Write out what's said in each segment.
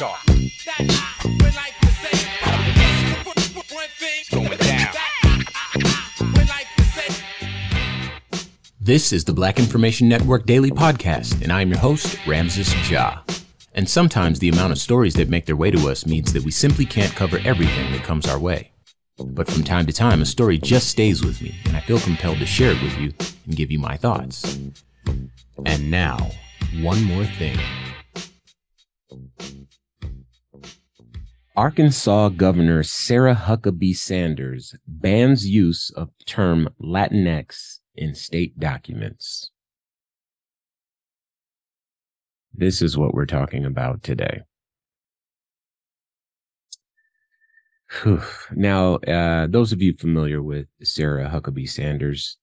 sharp. It's going down. This is the Black Information Network Daily Podcast, and I am your host, Ramses Ja. And sometimes the amount of stories that make their way to us means that we simply can't cover everything that comes our way. But from time to time, a story just stays with me, and I feel compelled to share it with you and give you my thoughts. And now, one more thing. Arkansas Governor Sarah Huckabee Sanders bans use of the term Latinx in state documents. This is what we're talking about today. Whew. Now, those of you familiar with Sarah Huckabee Sanders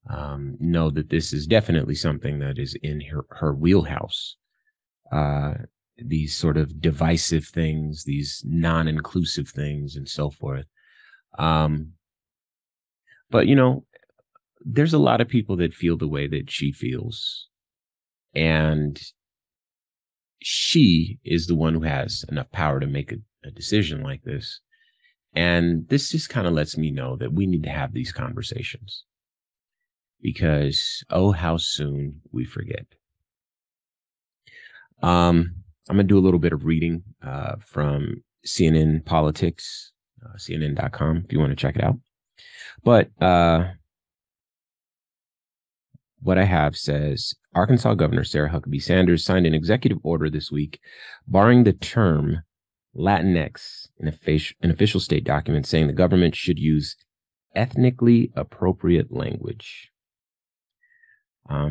know that this is definitely something that is in her wheelhouse. These sort of divisive things, these non-inclusive things, and so forth. But, you know, there's a lot of people that feel the way that she feels. And she is the one who has enough power to make a decision like this. And this just kind of lets me know that we need to have these conversations. Because, oh, how soon we forget. I'm going to do a little bit of reading from CNN Politics, CNN.com, if you want to check it out. But what I have says, Arkansas Governor Sarah Huckabee Sanders signed an executive order this week barring the term Latinx in official state documents, saying the government should use ethnically appropriate language.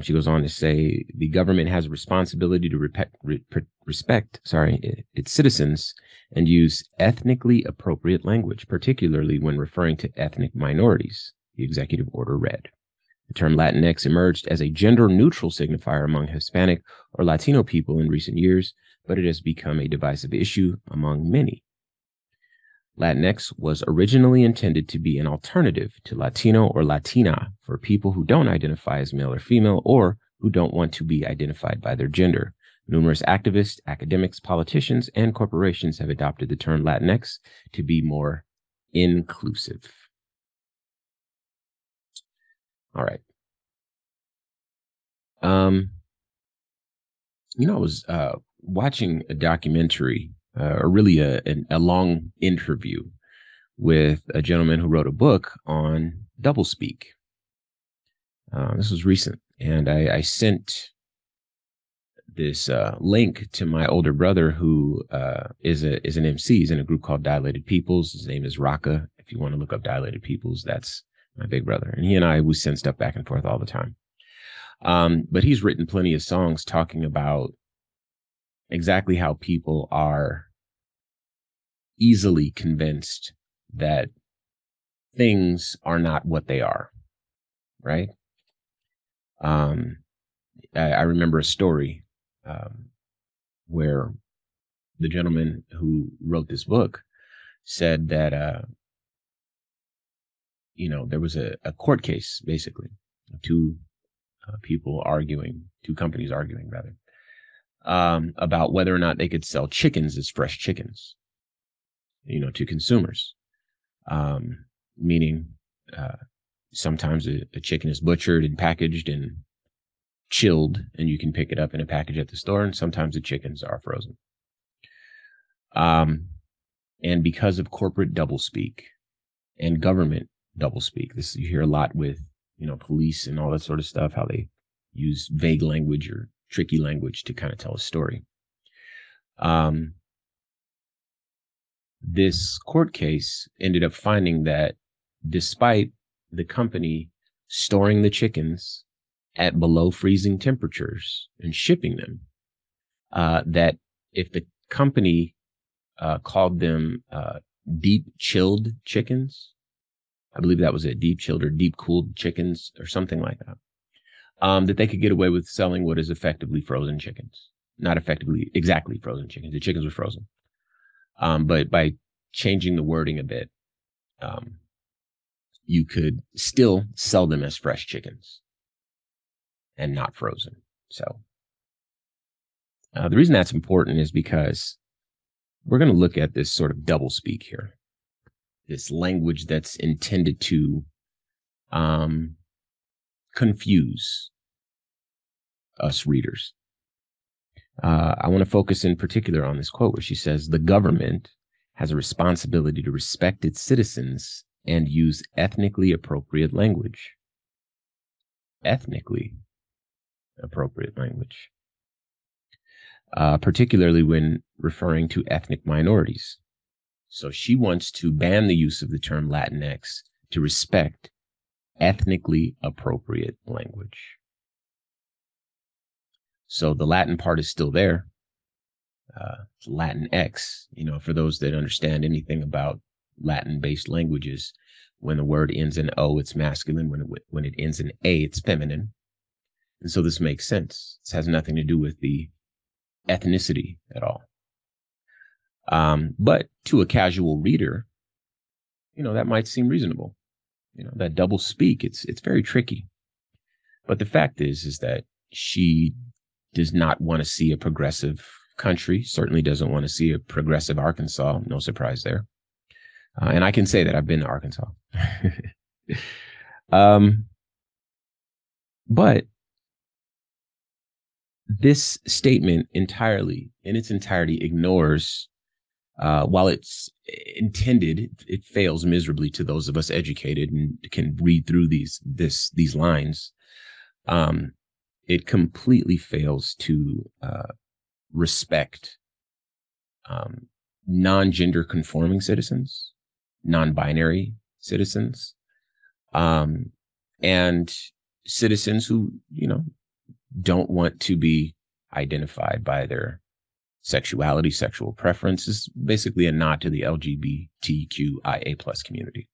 She goes on to say the government has a responsibility to respect its citizens and use ethnically appropriate language, particularly when referring to ethnic minorities, the executive order read. The term Latinx emerged as a gender-neutral signifier among Hispanic or Latino people in recent years, but it has become a divisive issue among many. Latinx was originally intended to be an alternative to Latino or Latina for people who don't identify as male or female or who don't want to be identified by their gender. Numerous activists, academics, politicians, and corporations have adopted the term Latinx to be more inclusive. All right. I was watching a documentary, or really a long interview with a gentleman who wrote a book on doublespeak. This was recent, and I sent this link to my older brother, who is an MC. He's in a group called Dilated Peoples. His name is Raka. If you want to look up Dilated Peoples, that's my big brother. And he and I, we send stuff back and forth all the time. But he's written plenty of songs talking about exactly how people are easily convinced that things are not what they are, right? I remember a story where the gentleman who wrote this book said that, there was a court case, basically, two companies arguing, rather, about whether or not they could sell chickens as fresh chickens, to consumers. Meaning, sometimes a chicken is butchered and packaged and chilled, and you can pick it up in a package at the store, and sometimes the chickens are frozen. And because of corporate doublespeak and government doublespeak, this you hear a lot with, police and all that sort of stuff, how they use vague language or tricky language to kind of tell a story. This court case ended up finding that despite the company storing the chickens at below freezing temperatures and shipping them, that if the company called them deep chilled chickens, I believe that was it, deep chilled or deep cooled chickens or something like that, that they could get away with selling what is effectively frozen chickens. Not effectively exactly frozen chickens. The chickens were frozen. But by changing the wording a bit, you could still sell them as fresh chickens and not frozen. So the reason that's important is because we're going to look at this sort of doublespeak here, this language that's intended to confuse us readers. I want to focus in particular on this quote where she says, "The government has a responsibility to respect its citizens and use ethnically appropriate language." Ethnically appropriate language, particularly when referring to ethnic minorities. So she wants to ban the use of the term Latinx to respect ethnically appropriate language. So the Latin part is still there. Latinx, for those that understand anything about Latin-based languages, when the word ends in O, it's masculine. When it ends in A, it's feminine. And so this makes sense. This has nothing to do with the ethnicity at all. But to a casual reader, that might seem reasonable. That double speak, it's very tricky. But the fact is that she does not want to see a progressive country, certainly doesn't want to see a progressive Arkansas. No surprise there. And I can say that I've been to Arkansas. But this statement in its entirety ignores, while it's intended, it fails miserably to those of us educated and can read through these lines. It completely fails to respect non-gender conforming citizens, non-binary citizens, and citizens who, don't want to be identified by their sexuality, sexual preference. Is basically a nod to the LGBTQIA+ community.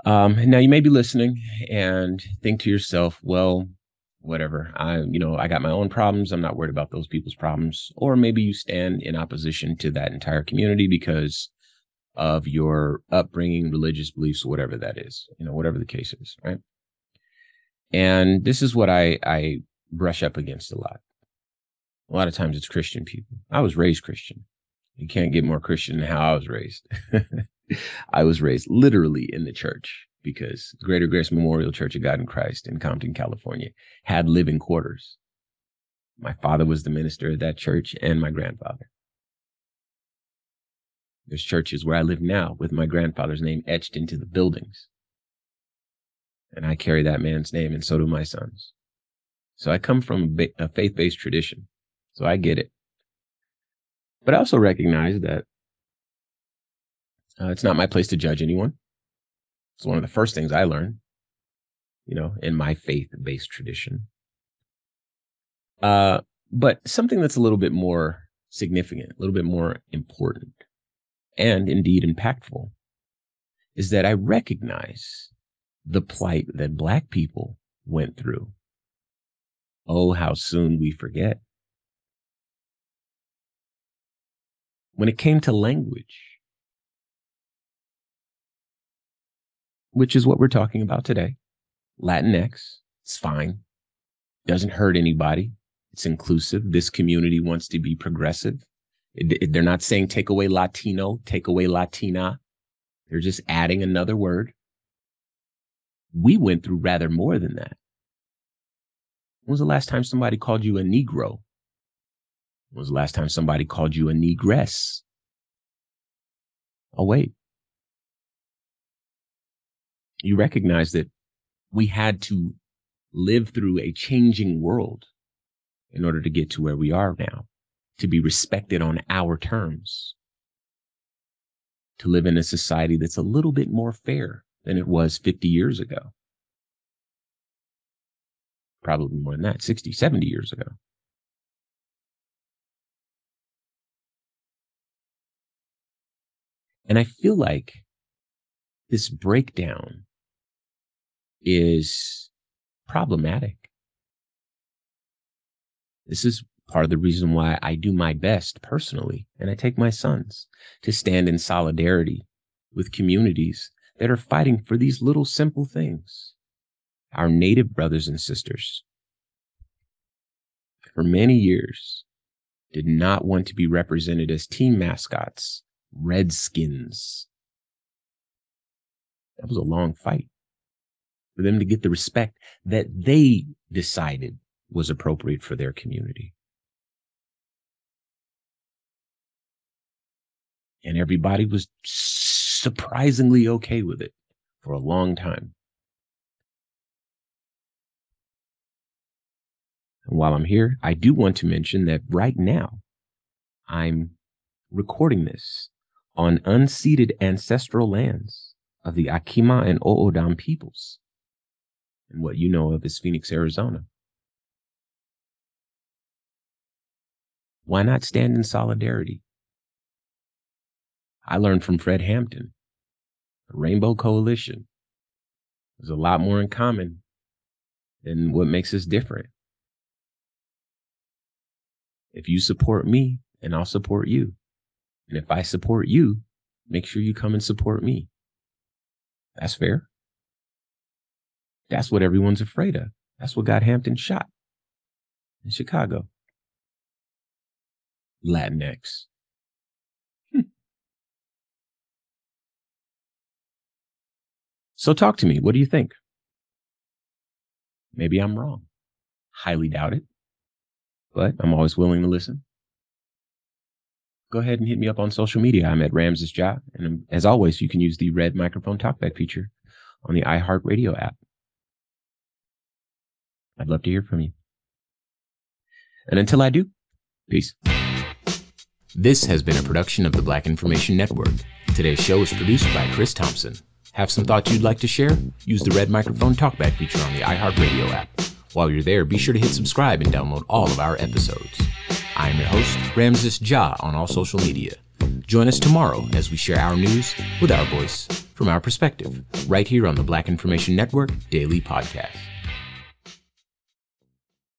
Now you may be listening and think to yourself, well, whatever, I got my own problems. I'm not worried about those people's problems. Or maybe you stand in opposition to that entire community because of your upbringing, religious beliefs, whatever that is, whatever the case is, right? And this is what I brush up against a lot. A lot of times it's Christian people. I was raised Christian. You can't get more Christian than how I was raised. I was raised literally in the church because Greater Grace Memorial Church of God in Christ in Compton, California had living quarters. My father was the minister at that church and my grandfather. There's churches where I live now with my grandfather's name etched into the buildings. And I carry that man's name, and so do my sons. So I come from a faith-based tradition, so I get it. But I also recognize that it's not my place to judge anyone. It's one of the first things I learned, in my faith-based tradition. But something that's a little bit more significant, a little bit more important, and indeed impactful, is that I recognize the plight that Black people went through. Oh, how soon we forget. When it came to language, which is what we're talking about today, Latinx, it's fine. Doesn't hurt anybody. It's inclusive. This community wants to be progressive. They're not saying take away Latino, take away Latina. They're just adding another word. We went through rather more than that. When was the last time somebody called you a Negro? When was the last time somebody called you a Negress? Oh, wait. You recognize that we had to live through a changing world in order to get to where we are now, to be respected on our terms, to live in a society that's a little bit more fair than it was 50 years ago. Probably more than that, 60, 70 years ago. And I feel like this breakdown is problematic. This is part of the reason why I do my best personally, and I take my sons to stand in solidarity with communities that are fighting for these little simple things. Our Native brothers and sisters, for many years, did not want to be represented as team mascots, Redskins. That was a long fight for them to get the respect that they decided was appropriate for their community. And everybody was surprisingly okay with it for a long time. And while I'm here, I do want to mention that right now, I'm recording this on unceded ancestral lands of the Akima and O'odham peoples, and what you know of as Phoenix, Arizona. Why not stand in solidarity? I learned from Fred Hampton, the Rainbow Coalition. There's a lot more in common than what makes us different. If you support me, then I'll support you. And if I support you, make sure you come and support me. That's fair. That's what everyone's afraid of. That's what got Hampton shot in Chicago. Latinx. So talk to me. What do you think? Maybe I'm wrong. Highly doubt it. But I'm always willing to listen. Go ahead and hit me up on social media. I'm at Ramses Ja. And as always, you can use the red microphone talkback feature on the iHeartRadio app. I'd love to hear from you. And until I do, peace. This has been a production of the Black Information Network. Today's show is produced by Chris Thompson. Have some thoughts you'd like to share? Use the red microphone talkback feature on the iHeartRadio app. While you're there, be sure to hit subscribe and download all of our episodes. I am your host, Ramses Ja, on all social media. Join us tomorrow as we share our news with our voice, from our perspective, right here on the Black Information Network Daily Podcast.